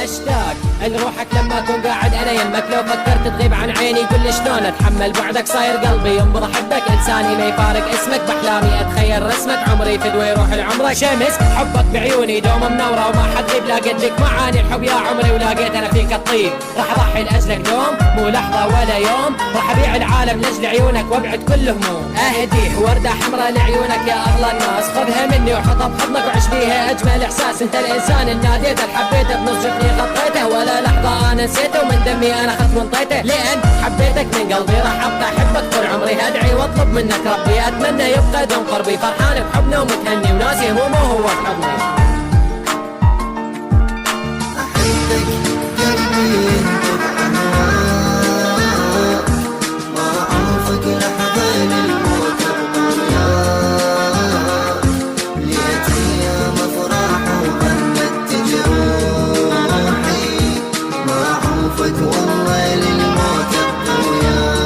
اشتاق لروحك لما اكون قاعد انا يمك، لو فكرت تغيب عن عيني قل لي شلون اتحمل بعدك، صاير قلبي ينبض احبك، لساني ما يفارق اسمك، باحلامي اتخيل رسمك، عمري فدوى يروح لعمرك، شمس حبك بعيوني دوم منوره وما حد غيب، لاقيت لك معاني الحب يا عمري، ولقيت انا فيك الطيب، راح اضحي لاجلك دوم مو لحظه ولا يوم، راح ابيع العالم لاجل عيونك وابعد كل هموم، اهديك ورده حمراء لعيونك يا اغلى الناس، خذها مني وحطها بحضنك وعيش بيها اجمل احساس، انت الانسان اللي ناديته اللي حبيته بنص جفني خطيته، ولا لحظه انا نسيته ومن دمي انا خذت وانطيته، لان حبيتك من قلبي راح ابقى احبك طول عمري، ادعي واطلب منك ربي اتمنى يبقى دوم قربي، فرحان بحبنا ومتهني وناسي همومه وهو بحضني. احبك قلبي ينطق عنواك، ما اعرفك لحظه للموت ابقى وياك، لقيت ايام افراح وغنت جروحي، ما اعرفك والله للموت ابقى وياك.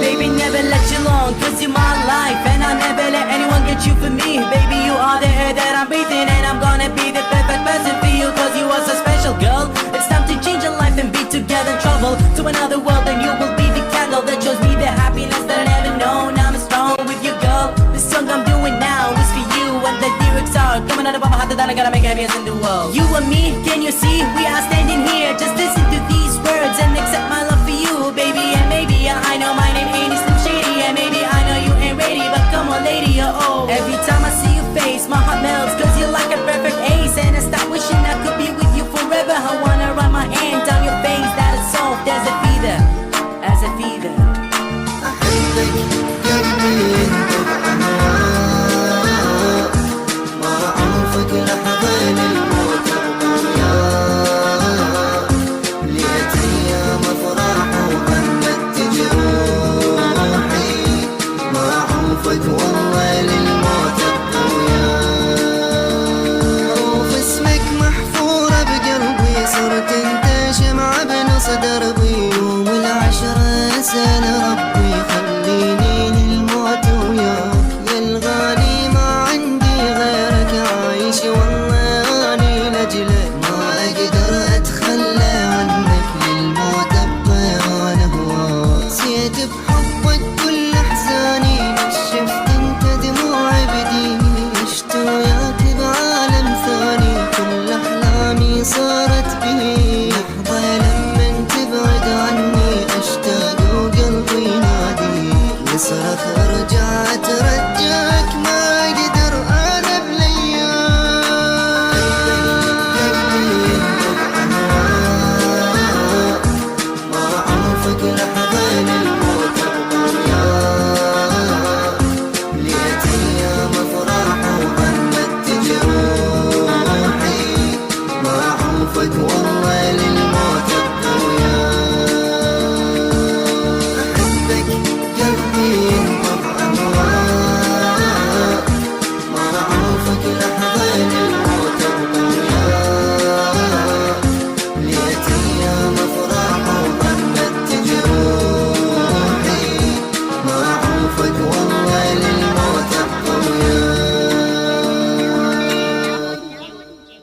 Baby, never let you alone, cause you're my life, and I'll never let anyone get you for me. Baby, you are the air that I'm breathing, and I'm gonna be the perfect person for you, cause you are so special, girl. It's time to change your life and be together and travel to another world, and you will be the candle that shows me the happiness that I never known. I'm strong with you, girl. This song I'm doing now is for you, and the lyrics are coming out of my heart that I gotta make happiest in the world. You and me, can you see? We are standing here, just listen to these words and accept my love for you, baby. And maybe I know my name ain't Slim Shady, and maybe I know you ain't ready, but come on, lady, oh. Every time I see your face, my heart melts